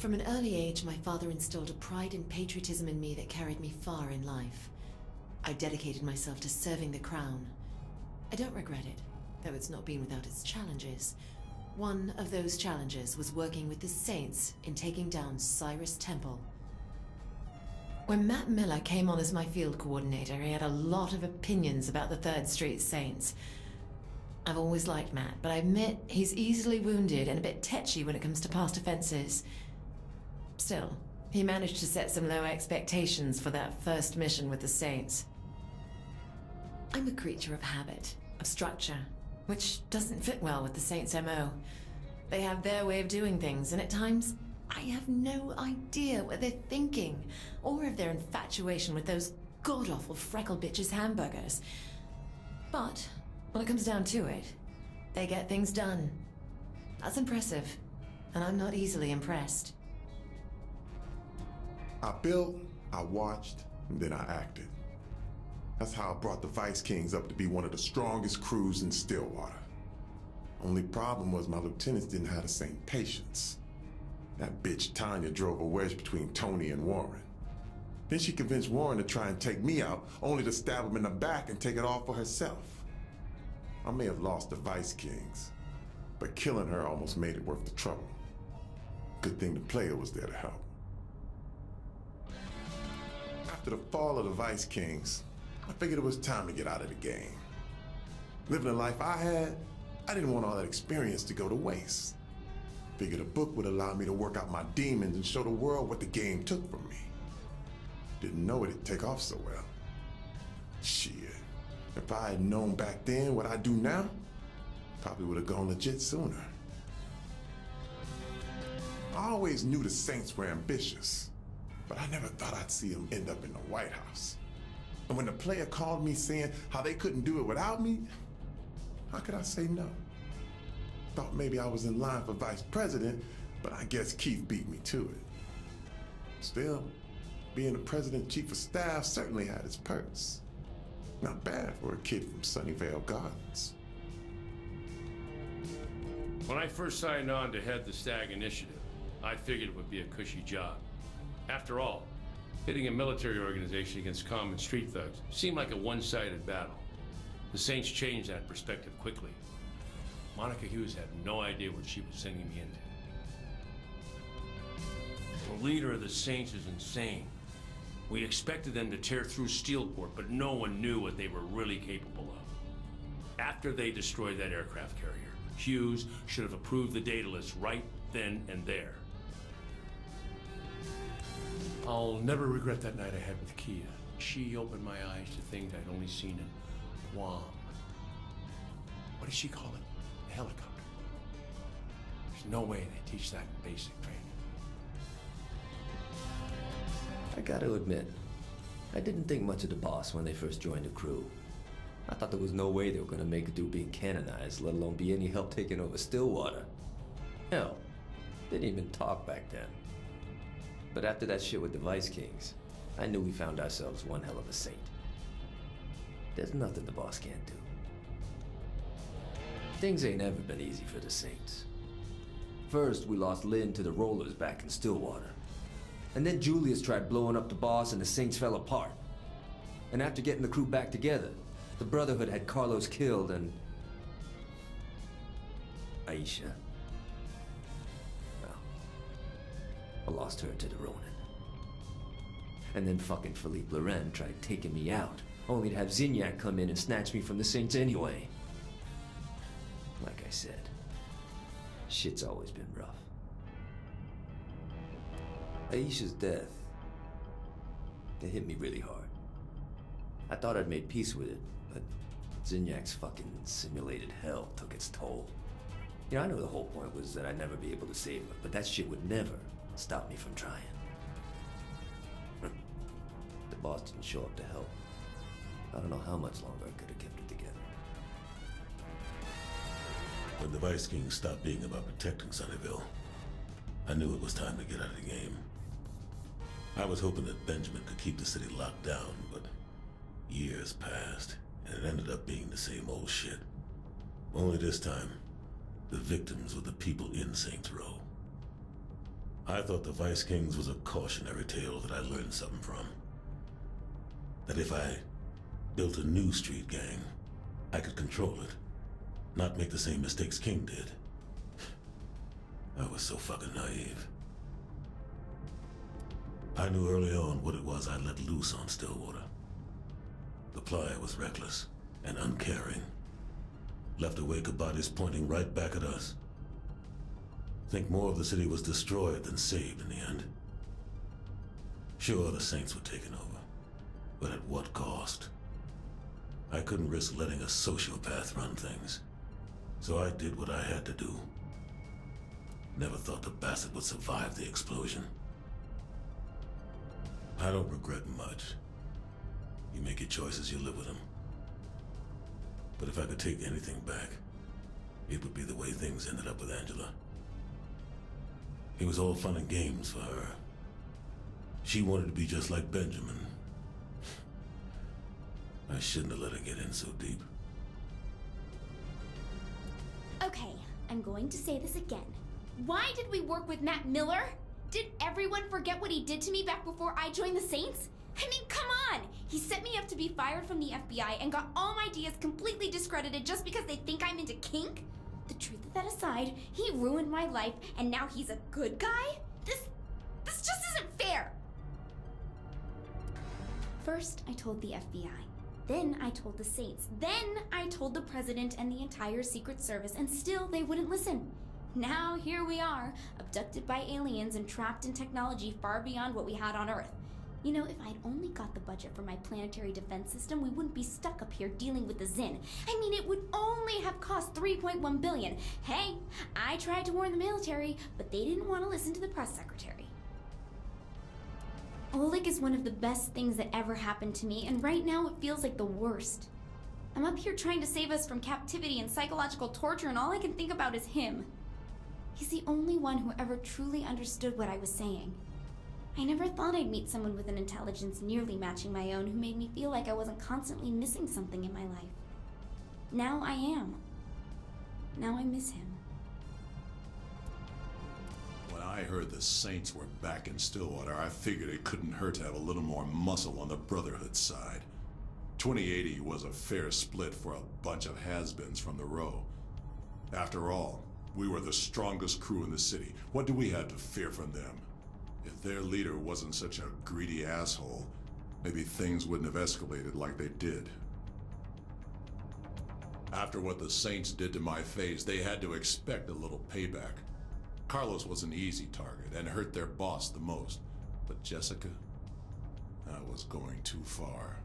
From an early age, my father instilled a pride and patriotism in me that carried me far in life. I dedicated myself to serving the crown. I don't regret it, though it's not been without its challenges. One of those challenges was working with the Saints in taking down Cyrus Temple. When Matt Miller came on as my field coordinator, he had a lot of opinions about the 3rd Street Saints. I've always liked Matt, but I admit he's easily wounded and a bit tetchy when it comes to past offenses. Still, he managed to set some low expectations for that first mission with the Saints. I'm a creature of habit, of structure, which doesn't fit well with the Saints' MO. They have their way of doing things, and at times, I have no idea what they're thinking, or of their infatuation with those god-awful freckle bitches' hamburgers. But when it comes down to it, they get things done. That's impressive, and I'm not easily impressed. I built, I watched, and then I acted. That's how I brought the Vice Kings up to be one of the strongest crews in Stillwater. Only problem was my lieutenants didn't have the same patience. That bitch Tanya drove a wedge between Tony and Warren. Then she convinced Warren to try and take me out, only to stab him in the back and take it all for herself. I may have lost the Vice Kings, but killing her almost made it worth the trouble. Good thing the player was there to help. After the fall of the Vice Kings, I figured it was time to get out of the game. Living the life I had, I didn't want all that experience to go to waste. Figured a book would allow me to work out my demons and show the world what the game took from me. Didn't know it'd take off so well. Shit, if I had known back then what I do now, probably would have gone legit sooner. I always knew the Saints were ambitious, but I never thought I'd see them end up in the White House. And when the player called me saying how they couldn't do it without me, how could I say no? Thought maybe I was in line for vice president, but I guess Keith beat me to it. Still, being the president chief of staff certainly had its perks. Not bad for a kid from Sunnyvale Gardens. When I first signed on to head the Stag Initiative, I figured it would be a cushy job. After all, pitting a military organization against common street thugs seemed like a one-sided battle. The Saints changed that perspective quickly. Monica Hughes had no idea what she was sending me into. The leader of the Saints is insane. We expected them to tear through Steelport, but no one knew what they were really capable of. After they destroyed that aircraft carrier, Hughes should have approved the data list right then and there. I'll never regret that night I had with Kia. She opened my eyes to things I'd only seen in Guam. What did she call it? A helicopter. There's no way they teach that in basic training. I gotta admit, I didn't think much of the boss when they first joined the crew. I thought there was no way they were gonna make it through being canonized, let alone be any help taking over Stillwater. Hell, they didn't even talk back then. But after that shit with the Vice Kings, I knew we found ourselves one hell of a saint. There's nothing the boss can't do. Things ain't ever been easy for the Saints. First, we lost Lynn to the Rollers back in Stillwater. And then Julius tried blowing up the boss and the Saints fell apart. And after getting the crew back together, the Brotherhood had Carlos killed and... Aisha. Well, I lost her to the Ronin. And then fucking Philippe Loren tried taking me out, only to have Zinyak come in and snatch me from the Saints anyway. Like I said, shit's always been rough. Aisha's death, it hit me really hard. I thought I'd made peace with it, but Zinyak's fucking simulated hell took its toll. You know, I know the whole point was that I'd never be able to save her, but that shit would never stop me from trying. The boss didn't show up to help. I don't know how much longer I could have kept it together. When the Vice Kings stopped being about protecting Sunnyvale, I knew it was time to get out of the game. I was hoping that Benjamin could keep the city locked down, but years passed, and it ended up being the same old shit. Only this time, the victims were the people in Saints Row. I thought the Vice Kings was a cautionary tale that I learned something from. That if I built a new street gang, I could control it, not make the same mistakes King did. I was so fucking naive. I knew early on what it was I let loose on Stillwater. The Playa was reckless and uncaring. Left a wake of bodies pointing right back at us. Think more of the city was destroyed than saved in the end. Sure, the Saints were taken over, but at what cost? I couldn't risk letting a sociopath run things, so I did what I had to do. Never thought the bastard would survive the explosion. I don't regret much. You make your choices, you live with them. But if I could take anything back, it would be the way things ended up with Angela. It was all fun and games for her. She wanted to be just like Benjamin. I shouldn't have let her get in so deep. Okay, I'm going to say this again. Why did we work with Matt Miller? Did everyone forget what he did to me back before I joined the Saints? I mean, come on! He set me up to be fired from the FBI and got all my ideas completely discredited just because they think I'm into kink? The truth of that aside, he ruined my life and now he's a good guy? This just isn't fair! First, I told the FBI. Then I told the Saints. Then I told the President and the entire Secret Service, and still they wouldn't listen. Now here we are, abducted by aliens and trapped in technology far beyond what we had on Earth. You know, if I'd only got the budget for my planetary defense system, we wouldn't be stuck up here dealing with the Zin. I mean, it would only have cost $3.1 billion. Hey, I tried to warn the military, but they didn't want to listen to the press secretary. Oleg is one of the best things that ever happened to me, and right now it feels like the worst. I'm up here trying to save us from captivity and psychological torture, and all I can think about is him. He's the only one who ever truly understood what I was saying. I never thought I'd meet someone with an intelligence nearly matching my own who made me feel like I wasn't constantly missing something in my life. Now I am. Now I miss him. When I heard the Saints were back in Stillwater, I figured it couldn't hurt to have a little more muscle on the Brotherhood side. 2080 was a fair split for a bunch of has-beens from the row. After all, we were the strongest crew in the city. What do we have to fear from them? If their leader wasn't such a greedy asshole, maybe things wouldn't have escalated like they did. After what the Saints did to my face, they had to expect a little payback. Carlos was an easy target and hurt their boss the most. But Jessica? That was going too far.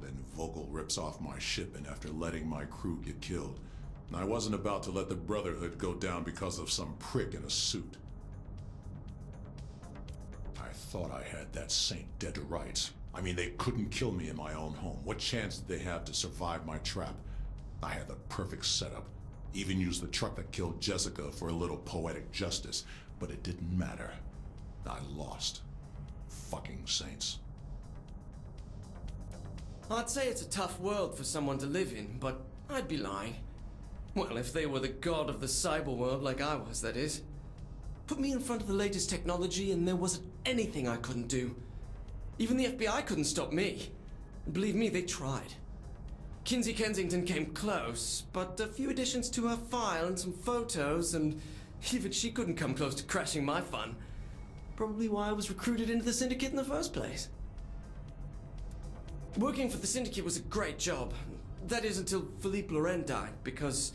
Then Vogel rips off my shipment after letting my crew get killed. And I wasn't about to let the Brotherhood go down because of some prick in a suit. I thought I had that Saint dead to rights. I mean, they couldn't kill me in my own home. What chance did they have to survive my trap? I had the perfect setup. Even used the truck that killed Jessica for a little poetic justice. But it didn't matter. I lost. Fucking Saints. I'd say it's a tough world for someone to live in, but I'd be lying. Well, if they were the god of the cyber world like I was, that is. Put me in front of the latest technology and there wasn't anything I couldn't do. Even the FBI couldn't stop me. And believe me, they tried. Kinsey Kensington came close, but a few additions to her file and some photos, and even she couldn't come close to crashing my fun. Probably why I was recruited into the Syndicate in the first place. Working for the Syndicate was a great job. That is until Philippe Loren died, because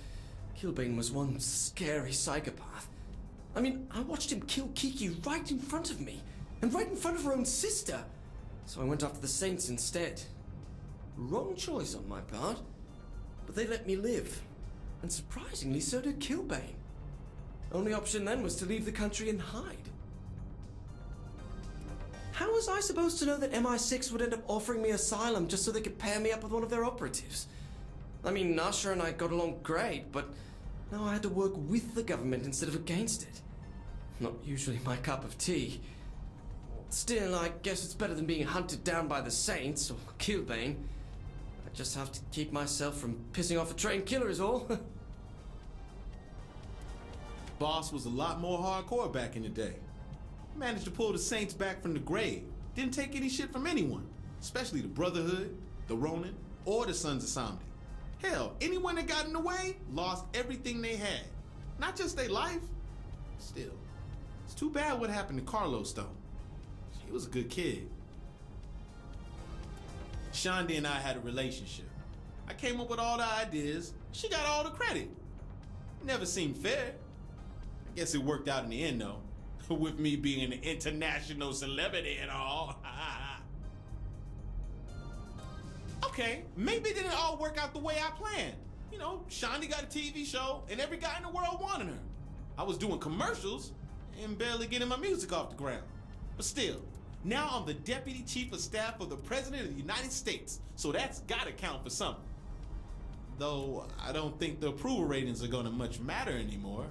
Kilbane was one scary psychopath. I mean, I watched him kill Kiki right in front of me, and right in front of her own sister. So I went after the Saints instead. Wrong choice on my part, but they let me live. And surprisingly, so did Kilbane. Only option then was to leave the country and hide. How was I supposed to know that MI6 would end up offering me asylum just so they could pair me up with one of their operatives? I mean, Nasha and I got along great, but now I had to work with the government instead of against it. Not usually my cup of tea. Still, I guess it's better than being hunted down by the Saints or Kilbane. I just have to keep myself from pissing off a trained killer is all. Boss was a lot more hardcore back in the day. Managed to pull the Saints back from the grave. Didn't take any shit from anyone, especially the Brotherhood, the Ronin, or the Sons of Samdi. Hell, anyone that got in the way lost everything they had. Not just their life. Still, it's too bad what happened to Carlos, though. He was a good kid. Shandi and I had a relationship. I came up with all the ideas. She got all the credit. Never seemed fair. I guess it worked out in the end, though. With me being an international celebrity and all. Okay, maybe it didn't all work out the way I planned. You know, Shandi got a TV show and every guy in the world wanted her. I was doing commercials and barely getting my music off the ground. But still, now I'm the Deputy Chief of Staff of the President of the United States, so that's gotta count for something. Though I don't think the approval ratings are gonna much matter anymore.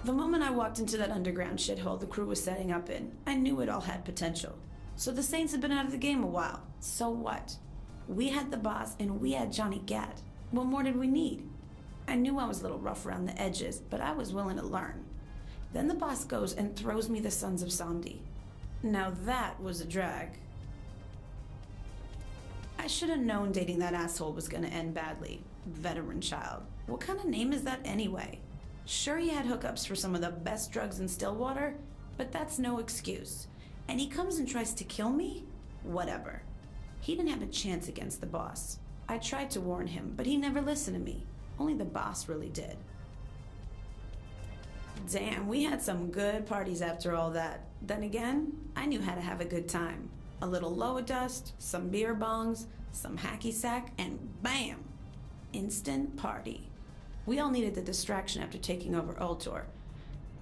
The moment I walked into that underground shithole the crew was setting up in, I knew it all had potential. So the Saints had been out of the game a while. So what? We had the boss and we had Johnny Gat. What more did we need? I knew I was a little rough around the edges, but I was willing to learn. Then the boss goes and throws me the Sons of Samdi. Now that was a drag. I should have known dating that asshole was gonna end badly. Veteran child. What kind of name is that anyway? Sure, he had hookups for some of the best drugs in Stillwater, but that's no excuse. And he comes and tries to kill me? Whatever. He didn't have a chance against the boss. I tried to warn him, but he never listened to me. Only the boss really did. Damn, we had some good parties after all that. Then again, I knew how to have a good time. A little lower dust, some beer bongs, some hacky sack, and bam! Instant party. We all needed the distraction after taking over Ultor.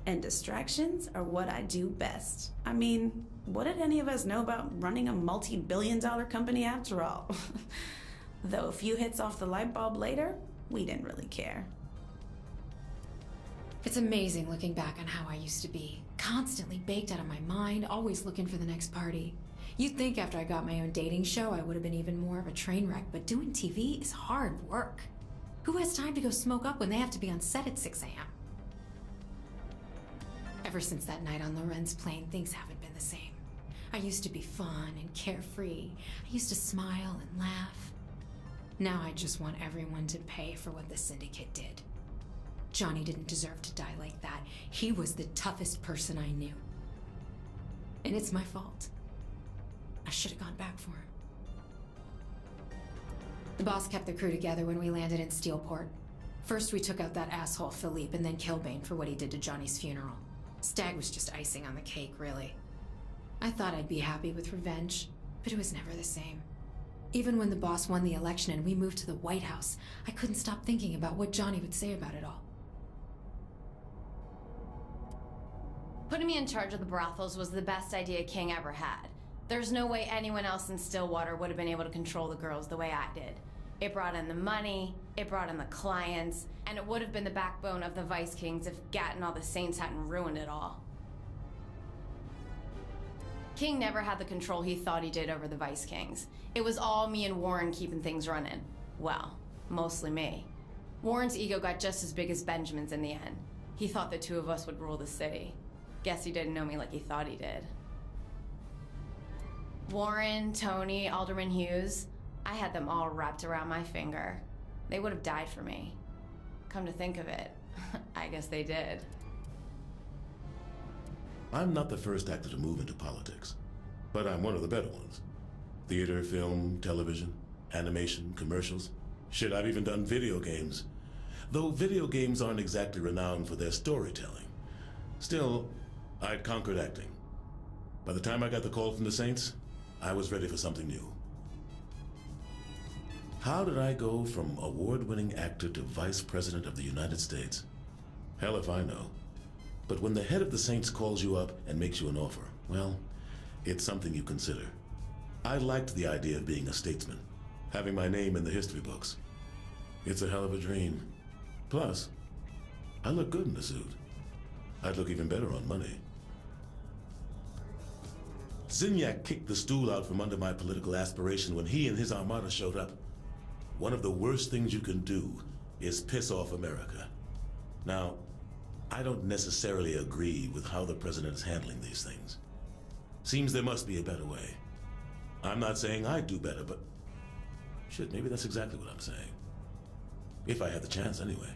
And distractions are what I do best. I mean, what did any of us know about running a multi-billion-dollar company after all? Though a few hits off the light bulb later, we didn't really care. It's amazing looking back on how I used to be. Constantly baked out of my mind, always looking for the next party. You'd think after I got my own dating show I would have been even more of a train wreck, but doing TV is hard work. Who has time to go smoke up when they have to be on set at 6 a.m.? Ever since that night on Loren's plane, things haven't been the same. I used to be fun and carefree. I used to smile and laugh. Now I just want everyone to pay for what the Syndicate did. Johnny didn't deserve to die like that. He was the toughest person I knew. And it's my fault. I should have gone back for him. The boss kept the crew together when we landed in Steelport. First we took out that asshole Philippe and then Kilbane for what he did to Johnny's funeral. Stag was just icing on the cake, really. I thought I'd be happy with revenge, but it was never the same. Even when the boss won the election and we moved to the White House, I couldn't stop thinking about what Johnny would say about it all. Putting me in charge of the brothels was the best idea King ever had. There's no way anyone else in Stillwater would have been able to control the girls the way I did. It brought in the money, it brought in the clients, and it would have been the backbone of the Vice Kings if Gat and all the Saints hadn't ruined it all. King never had the control he thought he did over the Vice Kings. It was all me and Warren keeping things running. Well, mostly me. Warren's ego got just as big as Benjamin's in the end. He thought the two of us would rule the city. Guess he didn't know me like he thought he did. Warren, Tony, Alderman Hughes, I had them all wrapped around my finger. They would have died for me. Come to think of it, I guess they did. I'm not the first actor to move into politics, but I'm one of the better ones. Theater, film, television, animation, commercials. Shit, I've even done video games. Though video games aren't exactly renowned for their storytelling. Still, I'd conquered acting. By the time I got the call from the Saints, I was ready for something new. How did I go from award-winning actor to Vice President of the United States? Hell if I know. But when the head of the Saints calls you up and makes you an offer, well, it's something you consider. I liked the idea of being a statesman, having my name in the history books. It's a hell of a dream. Plus, I look good in the suit. I'd look even better on money. Zinyak kicked the stool out from under my political aspiration when he and his armada showed up. One of the worst things you can do is piss off America. Now, I don't necessarily agree with how the president is handling these things. Seems there must be a better way. I'm not saying I'd do better, but shit, maybe that's exactly what I'm saying. If I had the chance, anyway.